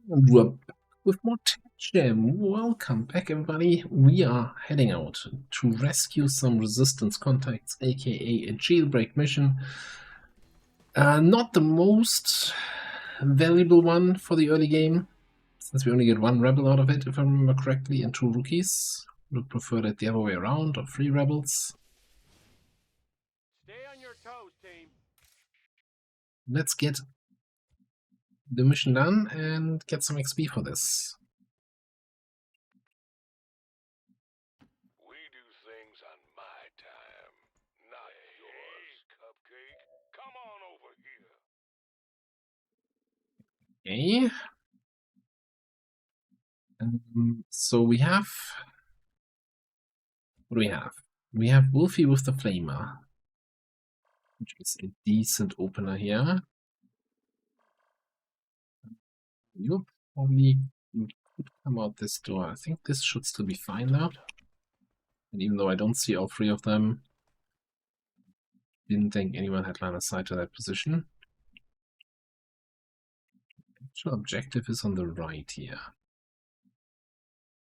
We're back with more Tech Jam. Welcome back, everybody. We are heading out to rescue some resistance contacts, aka a jailbreak mission. Not the most valuable one for the early game, since we only get one rebel out of it, if I remember correctly, and 2 rookies. Would prefer that the other way around, or 3 rebels. Stay on your toes, team. Let's get the mission done and get some XP for this. We do things on my time, not yours, Cupcake. Come on over here. Okay. So we have... What do we have? We have Wolfie with the Flamer, which is a decent opener here. You probably could come out this door. I think this should still be fine now. And even though I don't see all 3 of them, didn't think anyone had line of sight to that position. The actual objective is on the right here.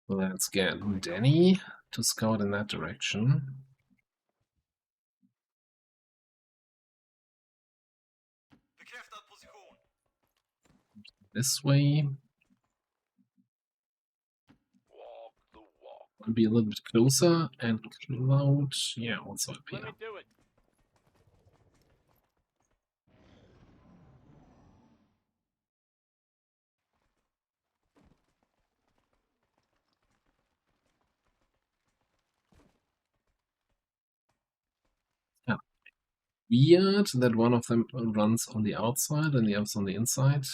Let's get Danny to scout in that direction. This way. Walk the walk. I'll be a little bit closer, and Cloud, yeah, also up here. Let me do it. Weird that one of them runs on the outside and the other's on the inside.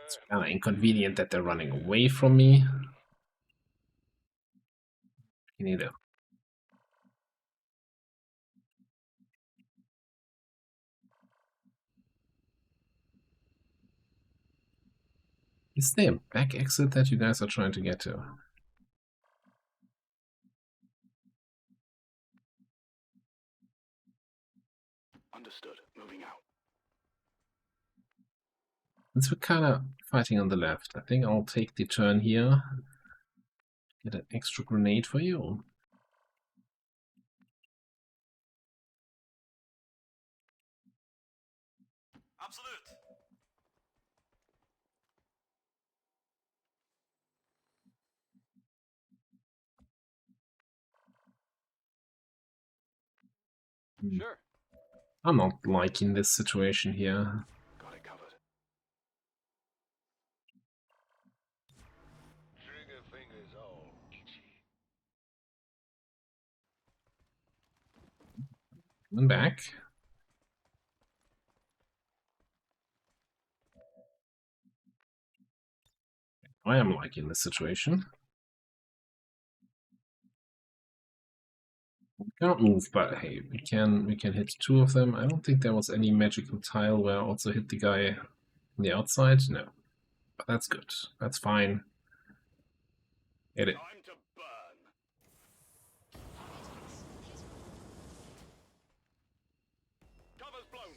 It's kind of inconvenient that they're running away from me. Neither. Is there a back exit that you guys are trying to get to? Understood. Moving out. Since we're kind of fighting on the left, I think I'll take the turn here. Get an extra grenade for you. Absolute. Sure. I'm not liking this situation here. Got it covered. Trigger fingers all itchy. Coming back. I am liking this situation. We can't move, but hey, we can hit 2 of them. I don't think there was any magical tile where I also hit the guy on the outside. No, but that's good. That's fine. Hit it. Time to burn. Cover's blown.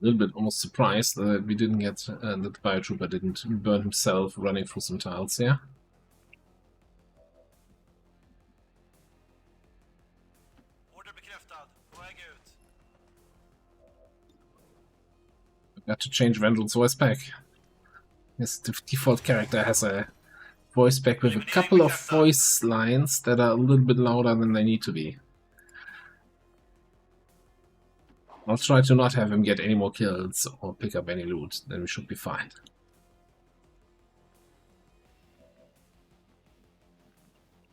A little bit almost surprised that we didn't get that the biotrooper didn't burn himself running through some tiles here. Order bekräftad. På väg ut. I got to change Vengeance voice pack. Yes, the default character has a voice pack with a couple of voice lines that are a little bit louder than they need to be. I'll try to not have him get any more kills or pick up any loot, then we should be fine.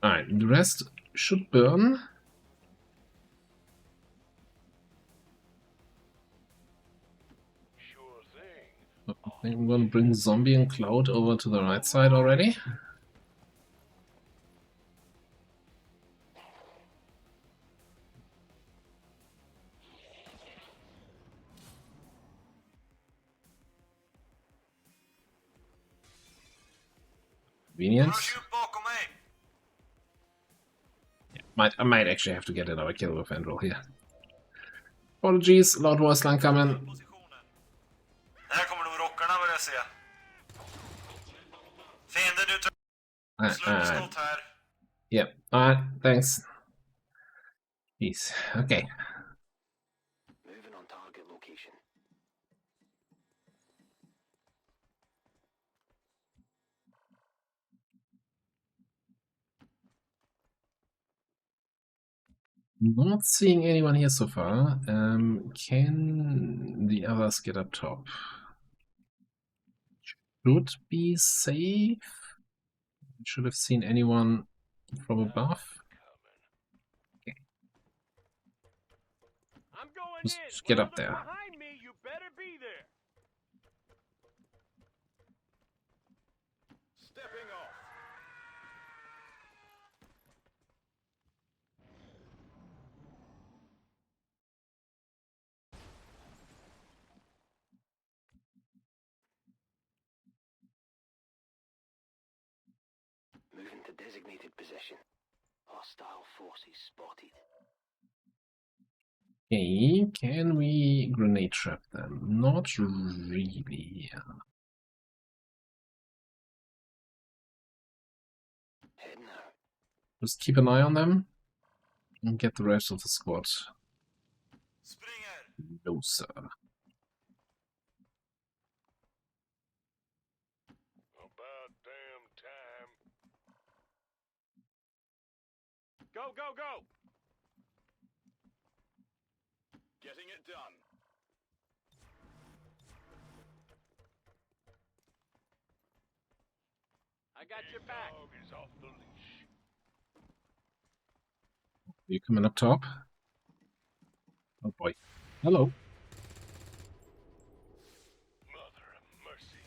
Alright, the rest should burn. Sure thing. I think I'm gonna bring Zombie and Cloud over to the right side already. Convenient. Parachute bakom mig. I might actually have to get another kill with Andrew here. Apologies, loud voice line coming. Positionen. Här kommer nog rockarna börja se. Fienden utgör slutskott här. Yeah, alright, thanks. Jeez, okay. Moving on target location. Not seeing anyone here so far. Can the others get up top? Should be safe. Should have seen anyone from above. Okay. I'm going Just in. get up When there. others behind me, you better be there. Stepping off. Moving to designated position. Hostile forces spotted. Okay, can we grenade trap them? Not really. Heading out. Just keep an eye on them and get the rest of the squad. Springer. No, sir. About damn time. Go, go, go! Getting it done. I got your back. Dog is off the leash. You coming up top? Oh boy. Hello. Mother of mercy.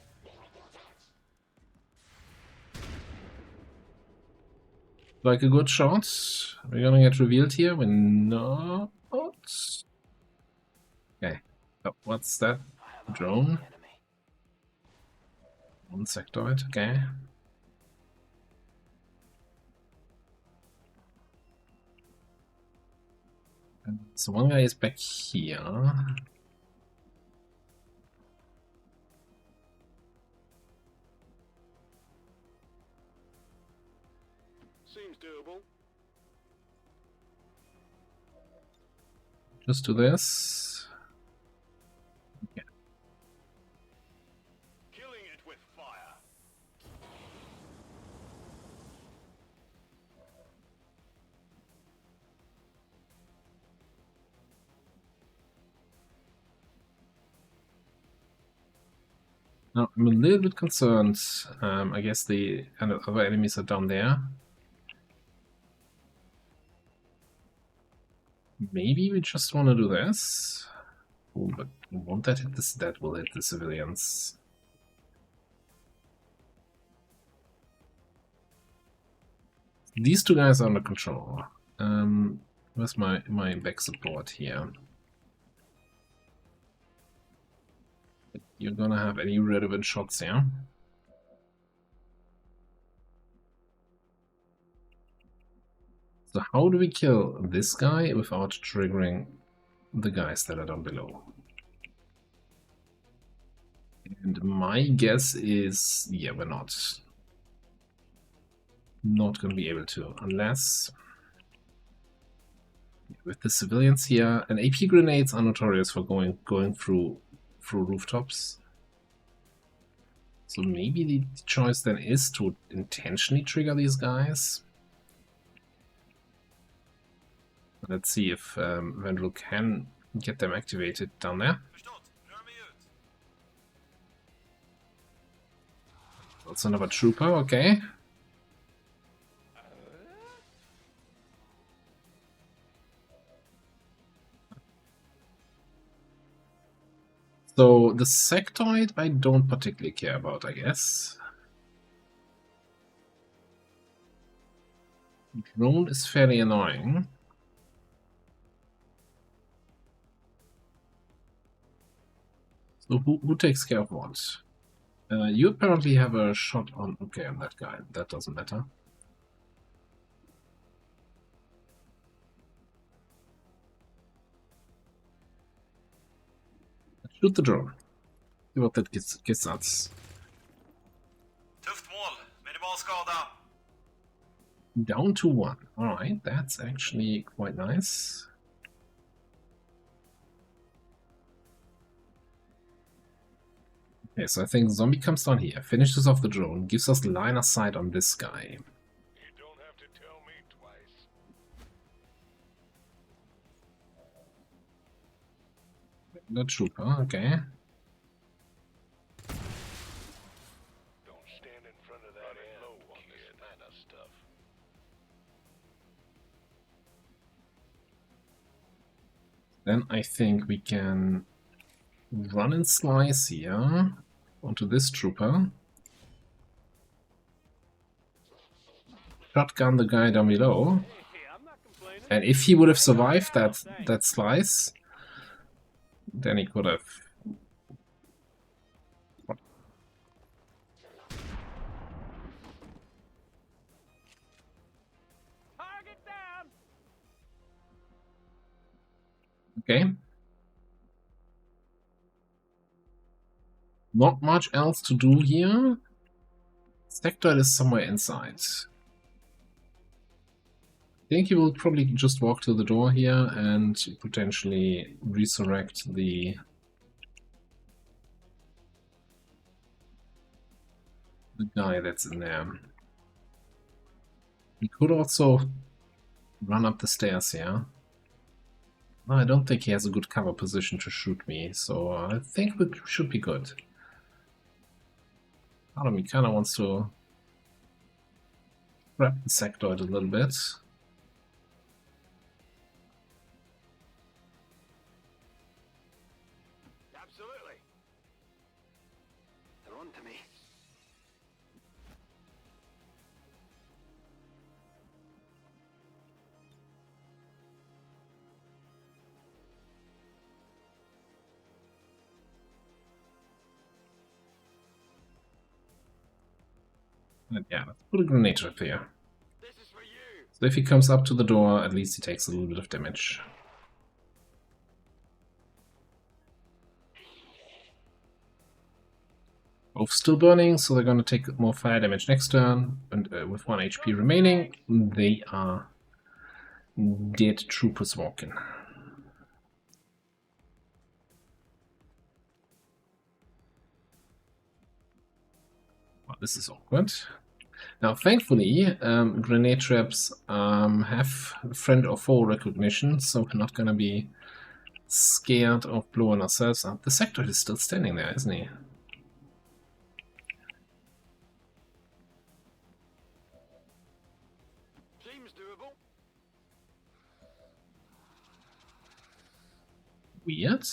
Like a good shot. We're gonna get revealed here. We're not. Okay. Oh, what's that? I have Drone? eyes on the enemy. One sectoid. Okay. So one guy is back here. Seems doable. Just do this. Okay. Killing it with fire. Now, I'm a little bit concerned. I guess the other enemies are down there. Maybe we just want to do this. Oh, but won't that hit this? That will hit the civilians. These two guys are under control. Where's my back support here? You're gonna have any relevant shots here. So how do we kill this guy without triggering the guys that are down below? And my guess is, yeah, we're not gonna be able to, unless with the civilians here, and AP grenades are notorious for going through rooftops. So maybe the choice then is to intentionally trigger these guys. Let's see if Vandal can get them activated down there. Förstått. Rör mig ut. That's another trooper, okay. So the sectoid I don't particularly care about, I guess. Drone is fairly annoying. So who takes care of what? You apparently have a shot on... Okay, on that guy. That doesn't matter. Shoot the drone. See what that gets us. Tufft mål. Minimal skada. Down to 1. Alright, that's actually quite nice. Okay, so I think zombie comes down here, finishes off the drone, gives us line of sight on this guy. You don't have to tell me twice. The trooper, okay. Don't stand in front of that low on this kind of stuff. Then I think we can run and slice here onto this trooper. Shotgun the guy down below. Hey, I'm not complaining. And if he would have survived that slice, then he could have... Target down. Okay. Not much else to do here. Sectoid is somewhere inside. I think he will probably just walk to the door here and potentially resurrect the guy that's in there. He could also run up the stairs here. No, I don't think he has a good cover position to shoot me, so I think we should be good. Part of me kind of wants to grab the sectoid a little bit. Absolutely. They're on to me. And yeah, let's put a grenade trap here. This is for you. So if he comes up to the door, at least he takes a little bit of damage. Both still burning, so they're going to take more fire damage next turn. And with 1 HP remaining, they are dead troopers walking. Well, this is awkward. Now, thankfully, grenade traps have friend or foe recognition, so we're not going to be scared of blowing ourselves up. The sectoid is still standing there, isn't he? Seems doable. Weird.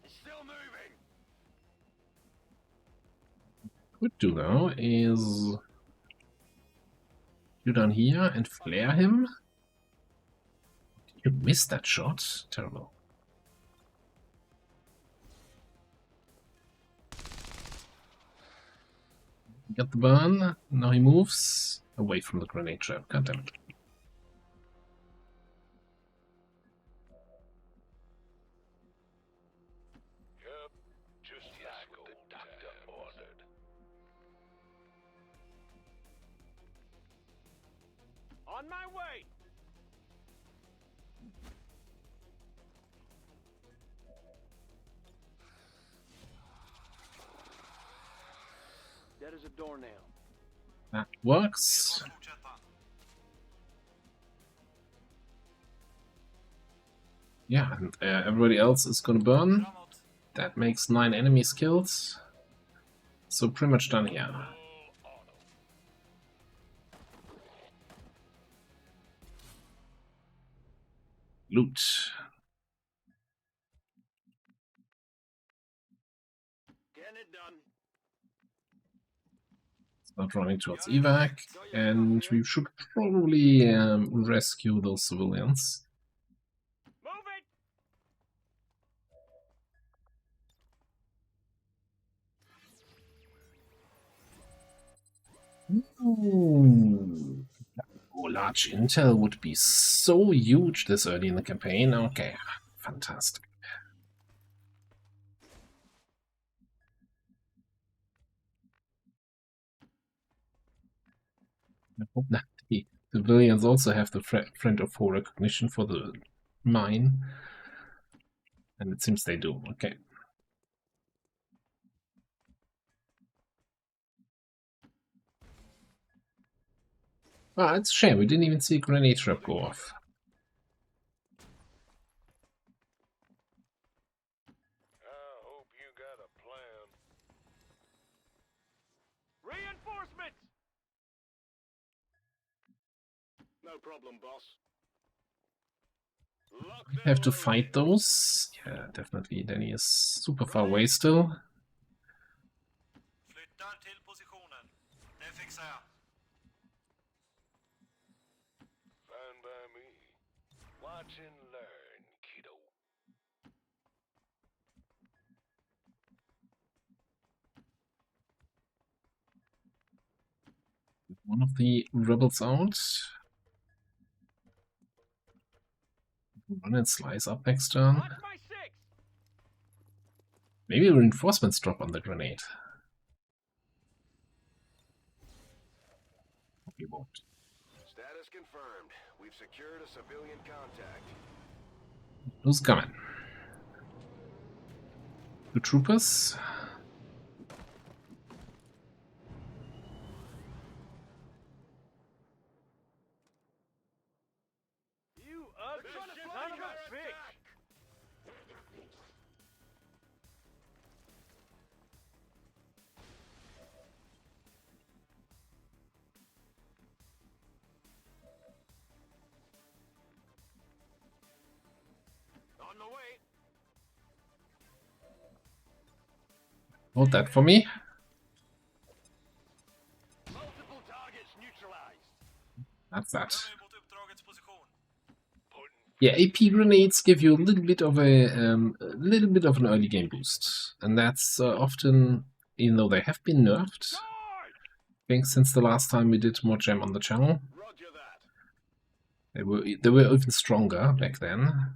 It's still moving. Could do though is you down here and flare him. You missed that shot. Terrible. Got the burn. Now he moves away from the grenade trap. God damn it. Yep. Just like what the doctor ordered. On my way. That is a door now. That works. Fortsätta. Yeah, and everybody else is gonna burn. Framåt. That makes 9 enemies killed. So pretty much done here. Loot. Getting it done. Start running towards evac, and we should probably rescue those civilians. Move it. Ooh. Oh, large intel would be so huge this early in the campaign. Okay, fantastic. I hope that the civilians also have the friend of foe recognition for the mine. And it seems they do. Okay. Ah, it's a shame. We didn't even see a grenade trap go off. I hope you got a plan. Reinforcements! No problem, boss. Lock We them have to loaded. fight those. Yeah, definitely. Danny is super far away still. Flytta till positionen. Det fixar jag. Fine by me. Watch and learn, kiddo. One of the rebels out. Run and slice up next turn. Watch my six! Maybe reinforcements drop on the grenade. Probably won't. Status confirmed. We've secured a civilian contact. Who's coming? The troopers? You ugly son of a bitch! On the way. Hold that for me. Multiple targets neutralized. That's that. Rör mig mot uppdragets position. Yeah, AP grenades give you a little bit of an early game boost, and that's often, even though they have been nerfed. I think since the last time we did more jam on the channel, Roger that. they were even stronger back then.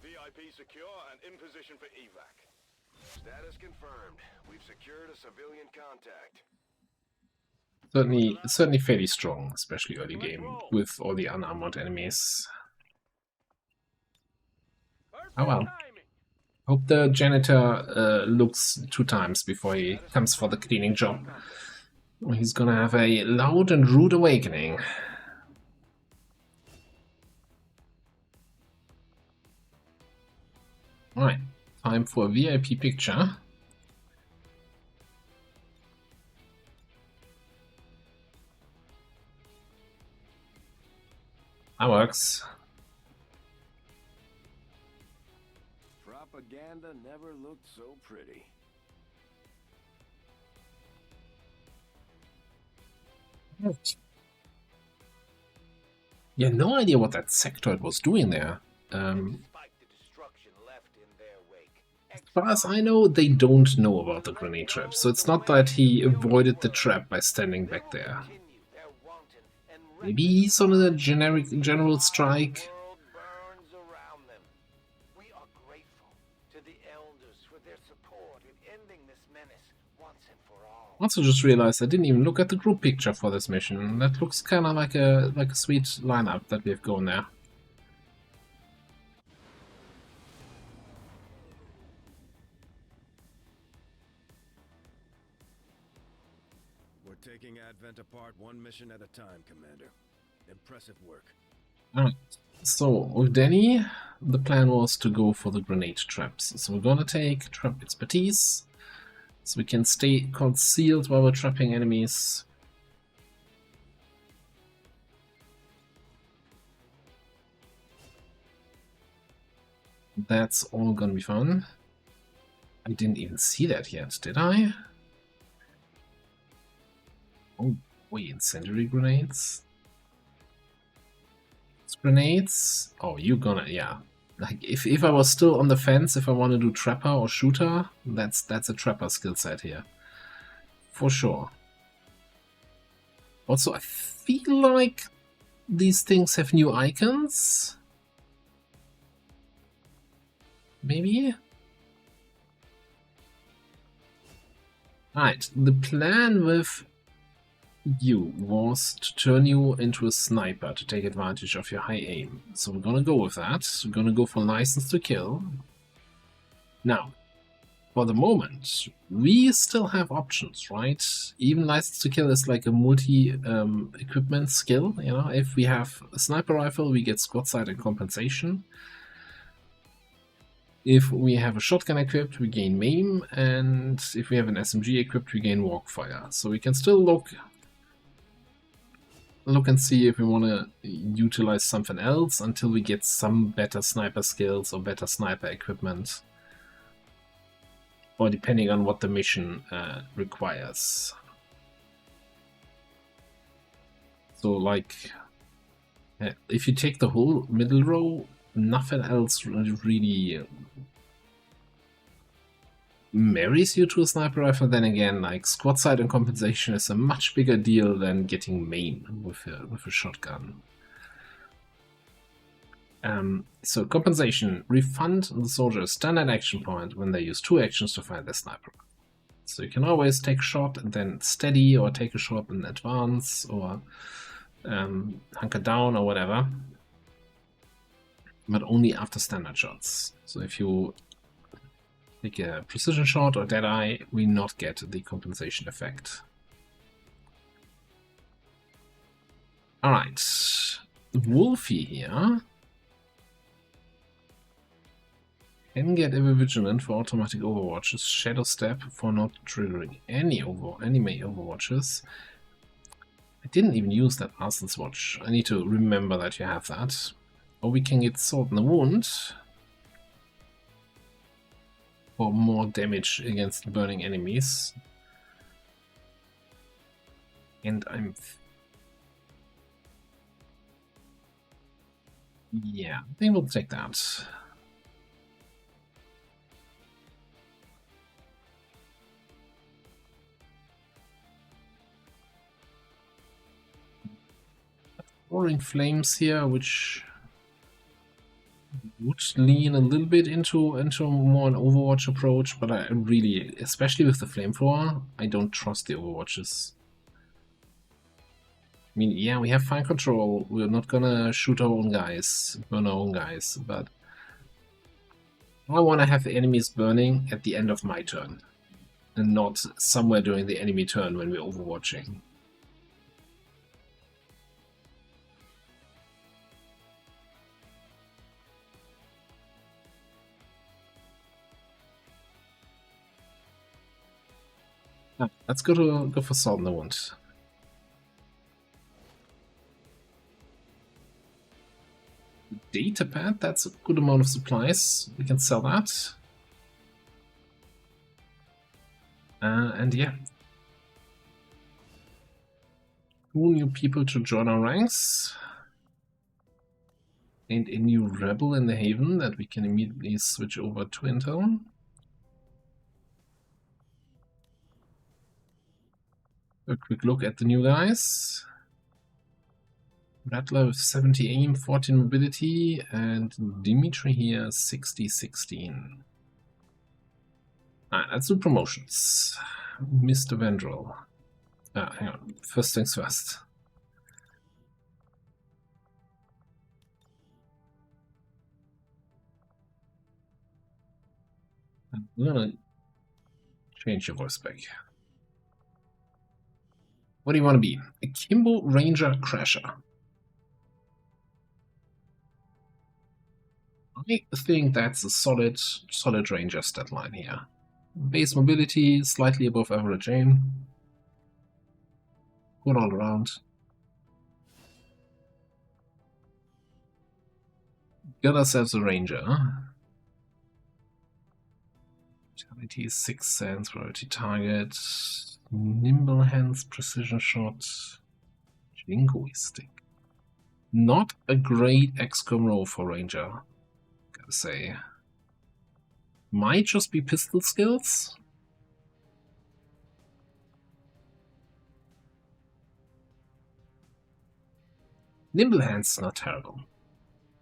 VIP secure and in position for evac. Status confirmed. We've secured a civilian contact. Certainly fairly strong, especially early game, with all the unarmored enemies. Oh well. Hope the janitor looks 2 times before he comes for the cleaning job. Or he's gonna have a loud and rude awakening. Alright, time for a VIP picture. That works. Propaganda never looked so pretty. Yeah, no idea what that sectoid was doing there. Despite the destruction left in their wake, As far as I know, they don't know about the grenade trap, so it's not that he avoided the trap by standing back there. continue their wanton and Maybe he's on a general strike. world burns around them. We are grateful to the elders for their support in ending this menace once and for all. Also just realized I didn't even look at the group picture for this mission. That looks kind of like a sweet lineup that we have going there. We're taking Advent apart one mission at a time, Commander. Impressive work. Alright, so with Danny, the plan was to go for the grenade traps. So we're gonna take trap expertise, so we can stay concealed while we're trapping enemies. That's all gonna be fun. I didn't even see that yet, did I? Oh, wait, incendiary grenades? Grenades? Oh, you're gonna, yeah. Like, if I was still on the fence, if I want to do trapper or shooter, that's a trapper skill set here. for sure. Also, I feel like these things have new icons. Maybe? Right, the plan with you was to turn you into a sniper to take advantage of your high aim. So we're gonna go with that. We're gonna go for license to kill. Now, for the moment, we still have options, right? Even license to kill is like a multi-equipment skill, you know? If we have a sniper rifle, we get squad sight and compensation. If we have a shotgun equipped, we gain maim, and if we have an SMG equipped, we gain walk fire. So we can still look and see if we want to utilize something else until we get some better sniper skills or better sniper equipment. Or depending on what the mission requires. So like, if you take the whole middle row, nothing else really marries you to a sniper rifle. Then again, like squad sight and compensation is a much bigger deal than getting maim with a shotgun. So compensation, refund the soldier a standard action point when they use 2 actions to find their sniper. So you can always take a shot and then steady, or take a shot and advance, or hunker down or whatever. But only after standard shots. So if you take a precision shot or deadeye, we not get the compensation effect. Alright, Wolfie here can get ever vigilant for automatic overwatches, shadow step for not triggering any melee overwatches. I didn't even use that Arson's watch. I need to remember that you have that. Or we can get sword in the wound for more damage against burning enemies. And yeah, I think we'll take that. Roaring Flames here, which would lean a little bit into more an Overwatch approach, but I really, especially with the Flamethrower, I don't trust the Overwatches. I mean, yeah, we have fine control, we're not gonna shoot our own guys, burn our own guys, but I want to have the enemies burning at the end of my turn, and not somewhere during the enemy turn when we're overwatching. Let's go for Sword in the Wound. Data pad, that's a good amount of supplies. We can sell that. And yeah. 2 new people to join our ranks. And a new rebel in the Haven that we can immediately switch over to Intel. A quick look at the new guys. Rattler with 70 aim, 14 mobility, and Dimitri here 60-16. Alright, let's do promotions. Mr. Vendrell. Hang on, first things first. I'm gonna change your voice back. What do you want to be? A Kimbo Ranger Crasher. I think that's a solid Ranger stat line here. Base mobility, slightly above average aim. Good all around. Got ourselves a Ranger. Vitality 6 cents, priority target. Nimble hands, precision shot, jingoistic. Not a great XCOM roll for Ranger, gotta say. Might just be pistol skills. Nimble Hand's not terrible.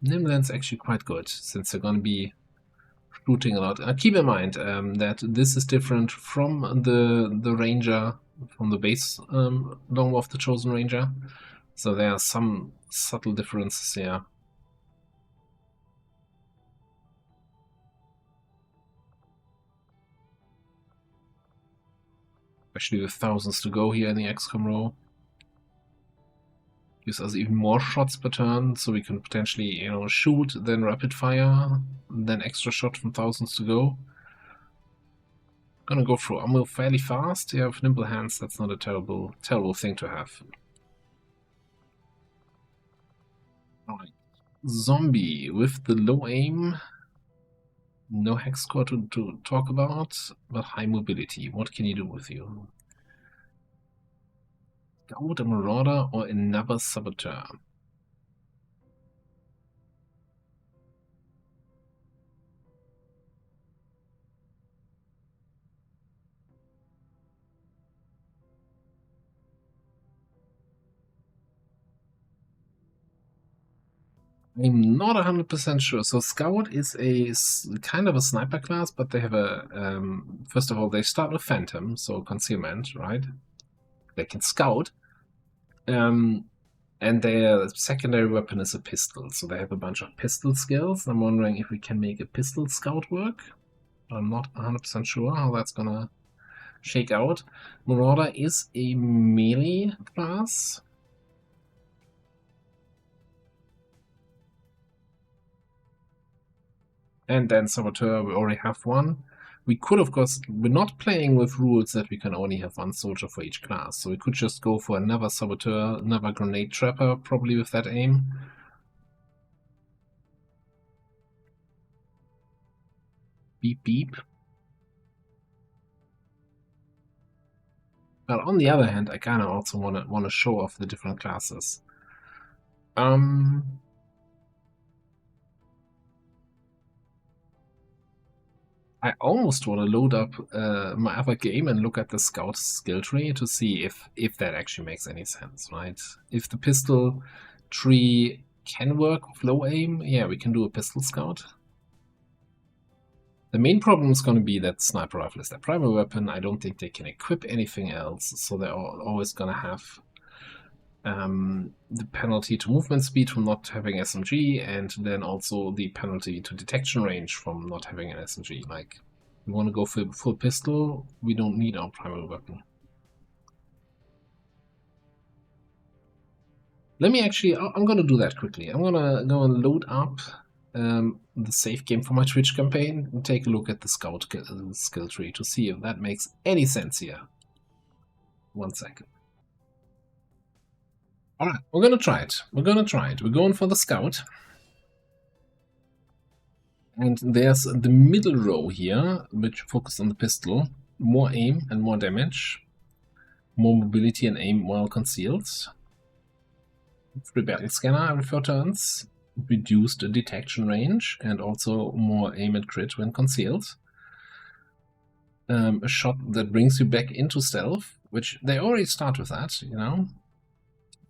Nimble Hand's actually quite good, since they're going to be shooting a lot. Keep in mind that this is different from the Ranger, from the base Longbow of the Chosen Ranger. So there are some subtle differences here. Especially with thousands to go here in the XCOM row. Gives us even more shots per turn, so we can potentially, you know, shoot, then rapid fire, then extra shot from thousands to go. Gonna go through ammo fairly fast. Yeah, with nimble hands, that's not a terrible thing to have. Alright. Zombie with the low aim. No hex score to talk about, but high mobility. What can you do with you? Scout, a marauder, or another saboteur? I'm not 100% sure. So Scout is a kind of a sniper class, but they have a first of all, they start with Phantom, so concealment, right? They can scout, and their secondary weapon is a pistol. So they have a bunch of pistol skills. I'm wondering if we can make a pistol scout work. I'm not 100% sure how that's gonna shake out. Marauder is a melee class. And then Saboteur, we already have one. We could, of course, we're not playing with rules that we can only have one soldier for each class. So we could just go for another Saboteur, another Grenade Trapper, probably with that aim. Beep beep. But on the other hand, I kind of also want to show off the different classes. I almost want to load up my other game and look at the scout skill tree to see if that actually makes any sense, right? If the pistol tree can work with low aim, yeah, we can do a pistol scout. The main problem is going to be that sniper rifle is their primary weapon. I don't think they can equip anything else, so they're always going to have the penalty to movement speed from not having SMG, and then also the penalty to detection range from not having an SMG. Like, we want to go for full pistol, we don't need our primary weapon. Let me actually, I'm going to do that quickly. I'm going to go and load up the save game for my Twitch campaign and take a look at the scout skill tree to see if that makes any sense here. 1 second. Alright, we're gonna try it. We're going for the scout. And there's the middle row here, which focuses on the pistol. More aim and more damage. More mobility and aim while concealed. Free battle scanner every 4 turns. Reduced detection range and also more aim and crit when concealed. A shot that brings you back into stealth, which they already start with that, you know.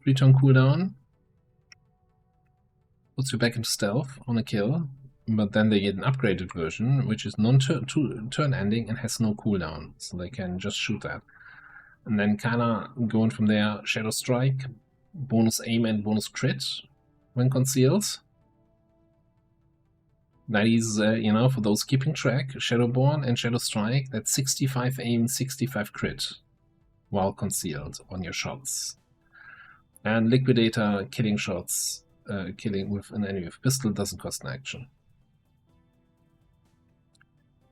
3-turn cooldown. Puts you back into stealth on a kill, but then they get an upgraded version, which is non-turn ending and has no cooldown, so they can just shoot that. And then kinda going from there, Shadow Strike, bonus aim and bonus crit when concealed. That is, you know, for those keeping track, Shadowborn and Shadow Strike, that's 65 aim, 65 crit while concealed on your shots. And Liquidator, killing shots, killing with an enemy with pistol doesn't cost an action.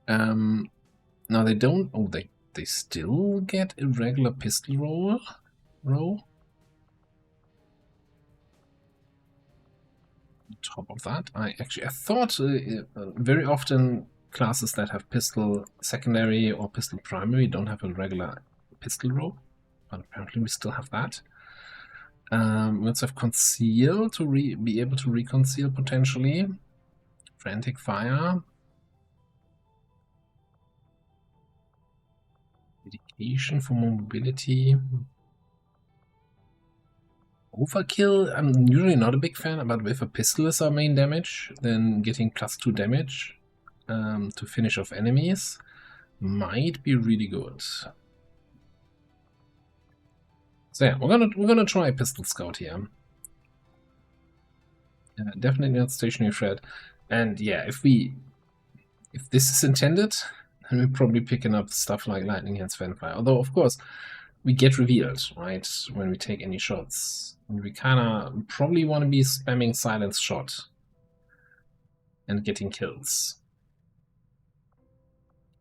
Now they don't, oh, they still get a regular pistol row. On top of that, I thought very often classes that have pistol secondary or pistol primary don't have a regular pistol row, but apparently we still have that. Let's have conceal to be able to reconceal potentially. Frantic fire. Dedication for more mobility. Overkill, I'm usually not a big fan, but if a pistol is our main damage, then getting +2 damage to finish off enemies might be really good. So yeah, we're gonna try Pistol Scout here. Definitely not stationary threat. And yeah, if this is intended, then we're probably picking up stuff like Lightning Hands, Fanfire. Although of course we get revealed, right, when we take any shots. And we kinda probably want to be spamming Silence Shot and getting kills.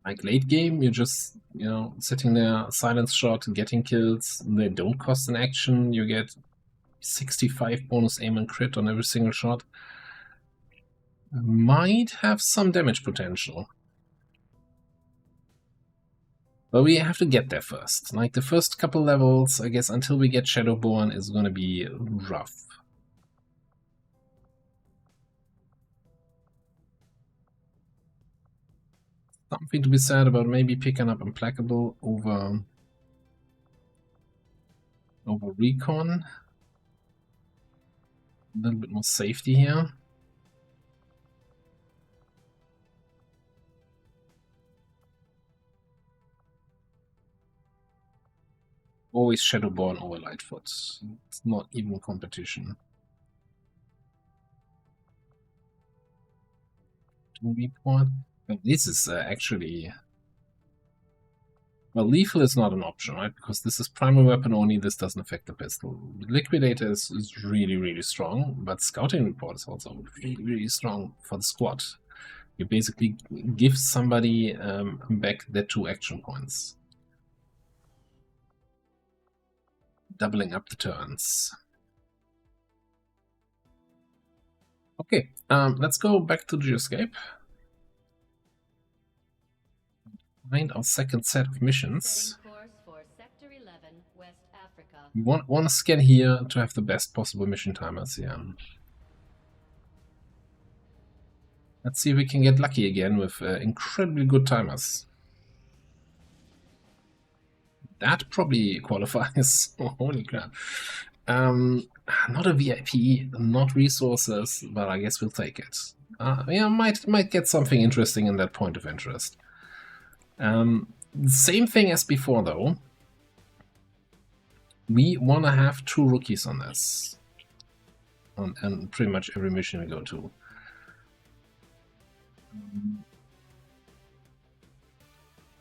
Like late game, you're just, you know, sitting there, Silence Shot, getting kills. They don't cost an action. You get 65 bonus aim and crit on every single shot. Might have some damage potential. But we have to get there first. Like the first couple levels, I guess, until we get Shadowborn is gonna be rough. Something to be said about maybe picking up Implacable over Recon. A little bit more safety here. Always Shadowborn over Lightfoot. It's not even competition. To report. But this is actually... Well, lethal is not an option, right? Because this is primary weapon only, this doesn't affect the pistol. Liquidator is really, really strong, but Scouting Report is also really, really strong for the squad. You basically give somebody back their 2 action points. Doubling up the turns. Okay, let's go back to Geoscape. Find our second set of missions. We want to scan here to have the best possible mission timers here. Let's see if we can get lucky again with incredibly good timers. That probably qualifies. Holy crap. Not a VIP, not resources, but I guess we'll take it. Yeah, might get something interesting in that point of interest. Same thing as before, though. We want to have 2 rookies on this. On pretty much every mission we go to.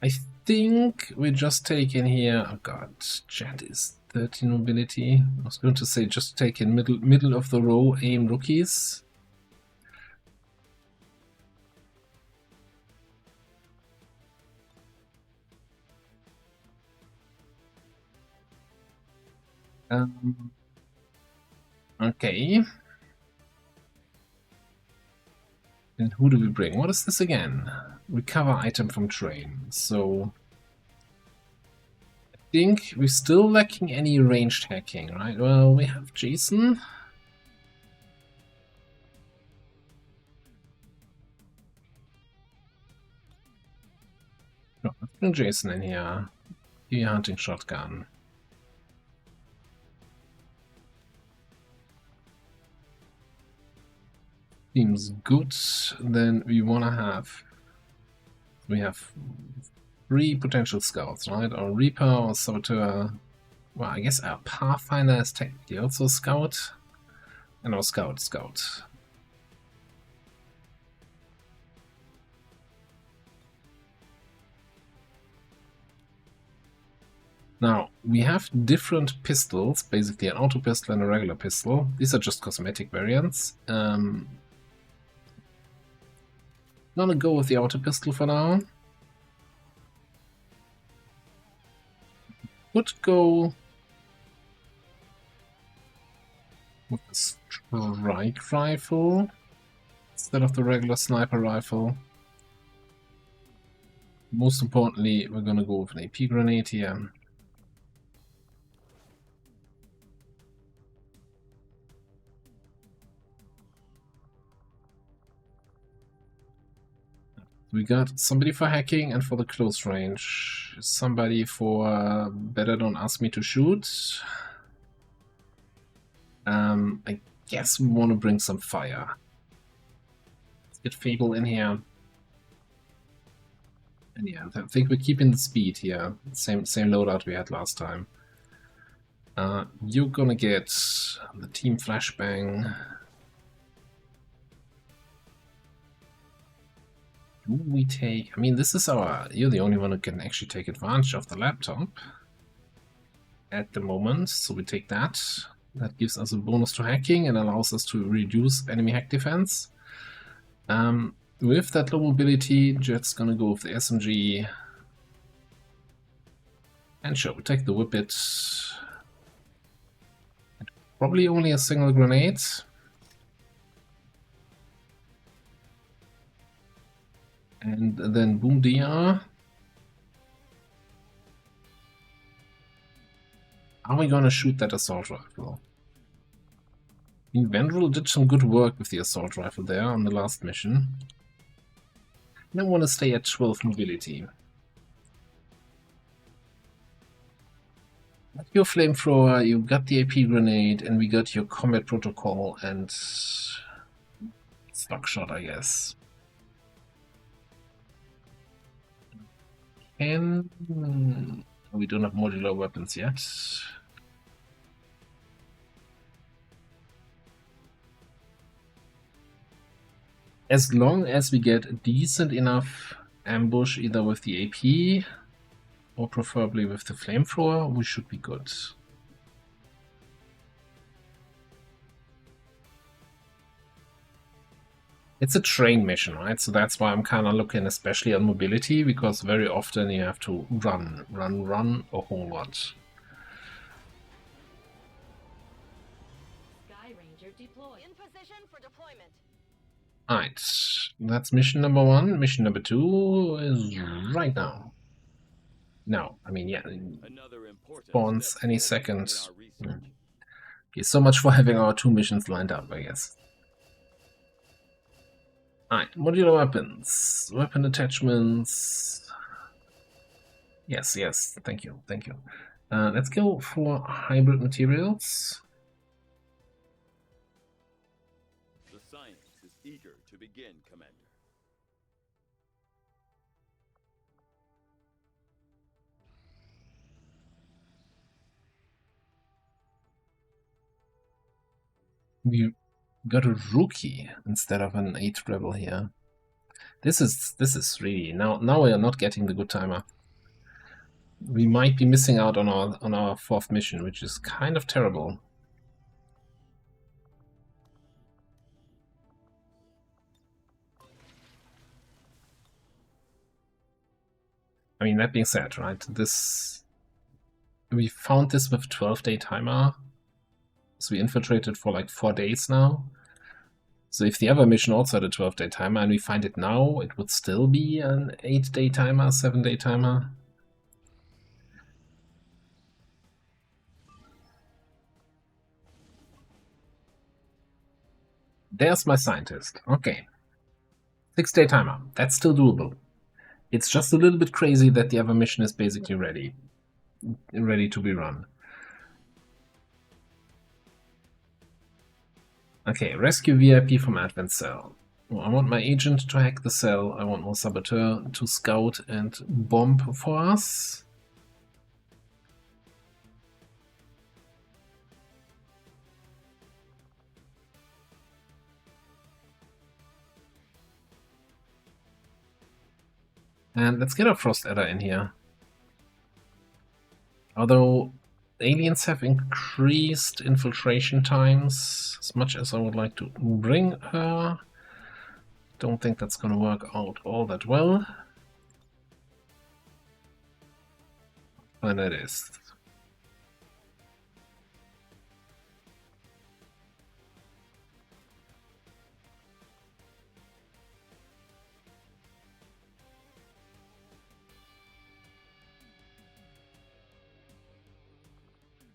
I think we just take in here... Oh god, chat is 13 mobility. I was going to say just take in middle of the row aim rookies. Okay. And who do we bring? What is this again? Recover item from train. So I think we're still lacking any ranged hacking, right? Well, we have Jason. No, let's bring Jason in here. Give you a hunting shotgun. Seems good. Then we want to have... We have 3 potential scouts, right? Or Reaper or Saboteur. Well, I guess our Pathfinder is technically also Scout. And our Scout. Now, we have different pistols, basically an auto pistol and a regular pistol. These are just cosmetic variants. Gonna go with the auto pistol for now. Would go with the strike rifle instead of the regular sniper rifle. Most importantly, we're gonna go with an AP grenade here. We got somebody for hacking and for the close range. Somebody for better don't ask me to shoot. I guess we want to bring some fire. Let's get Fable in here. And yeah, I think we're keeping the speed here. Same loadout we had last time. You're gonna get the team flashbang. Do we take... I mean, this is our... You're the only one who can actually take advantage of the laptop at the moment, so we take that. That gives us a bonus to hacking and allows us to reduce enemy hack defense. With that low mobility, Jet's gonna go with the SMG. And sure, we take the Whippet. Probably only a single grenade. And then Boom DR. Are we gonna shoot that assault rifle? Vendrell did some good work with the assault rifle there on the last mission. I want to stay at 12 mobility. Got your flamethrower, you got the AP grenade, and we got your combat protocol and stock shot, I guess. And we don't have modular weapons yet. As long as we get a decent enough ambush, either with the AP or preferably with the flamethrower, we should be good. It's a train mission, right? So that's why I'm kind of looking especially on mobility, because very often you have to run a whole lot. Sky Ranger deployed. In position for deployment. Alright, that's mission number 1. Mission number 2 is right now. No, I mean, yeah, spawns any second. Okay, so much for having our 2 missions lined up, I guess. Alright, modular weapons, weapon attachments. Yes, thank you. Let's go for hybrid materials. The science is eager to begin, Commander. We got a rookie instead of an 8 rebel here. This is really now we are not getting the good timer. We might be missing out on our 4th mission, which is kind of terrible. I mean, that being said, right, we found this with 12-day timer. So we infiltrated for like 4 days now. So if the other mission also had a 12-day timer and we find it now, it would still be an 8-day timer, 7-day timer. There's my scientist. Okay. 6-day timer. That's still doable. It's just a little bit crazy that the other mission is basically ready to be run. Okay, rescue VIP from Advent Cell. Well, I want my agent to hack the cell. I want my saboteur to scout and bomb for us. And let's get a Frost Adder in here. Although aliens have increased infiltration times as much as I would like to bring her. Don't think that's going to work out all that well. And it is.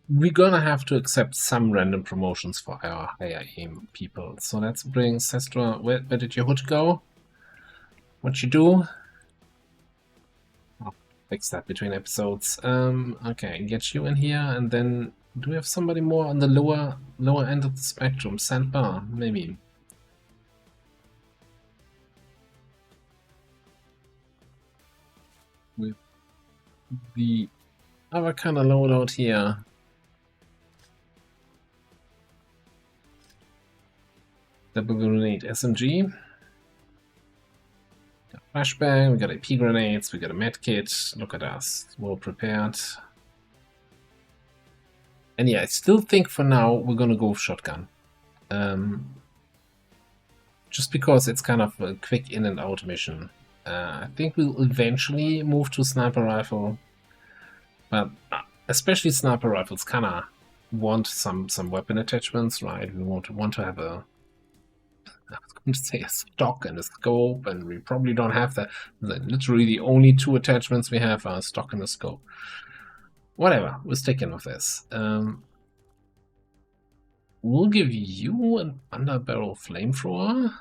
We're gonna have to accept some random promotions for our higher aim people. So let's bring Sestra. Where did your hood go? What you do? Oh, fix that between episodes. Okay, get you in here, and then Do we have somebody more on the lower end of the spectrum? Sandbar, maybe. With the other kind of loadout here. Double grenade SMG. Got flashbang, we got AP grenades, we got a medkit. Look at us, well prepared. And yeah, I still think for now we're gonna go with shotgun. Just because it's kind of a quick in and out mission. I think we'll eventually move to sniper rifle, but especially sniper rifles kind of want some weapon attachments, right? We want to have a, I was going to say a stock and a scope, and we probably don't have that. Literally the only two attachments we have are a stock and a scope. Whatever, we're sticking with this. We'll give you an underbarrel flamethrower.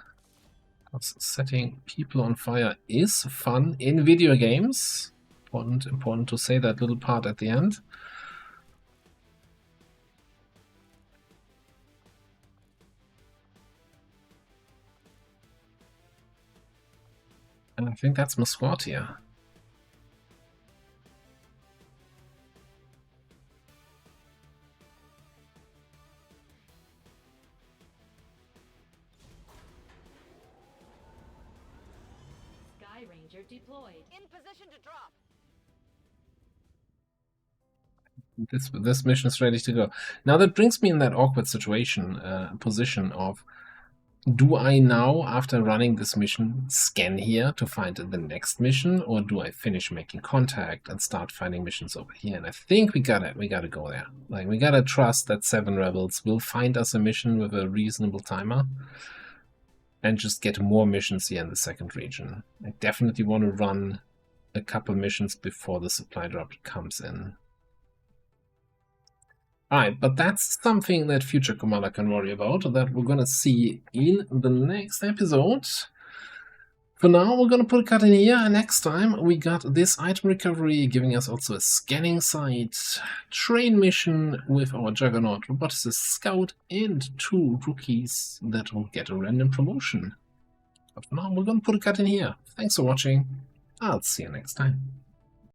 Setting people on fire is fun in video games. Important to say that little part at the end. And I think that's my squad here. Sky Ranger deployed. In position to drop. This mission is ready to go. Now that brings me in that awkward position of, do I now, after running this mission, scan here to find the next mission, or do I finish making contact and start finding missions over here? And I think we gotta go there. Like, we gotta trust that 7 rebels will find us a mission with a reasonable timer, and just get more missions here in the second region. I definitely want to run a couple missions before the supply drop comes in. Alright, but that's something that future Commander can worry about, that we're gonna see in the next episode. For now, we're gonna put a cut in here, and next time we got this item recovery, giving us also a scanning site, train mission with our Juggernaut Roboticist Scout, and 2 rookies that will get a random promotion. But for now, we're gonna put a cut in here. Thanks for watching. I'll see you next time.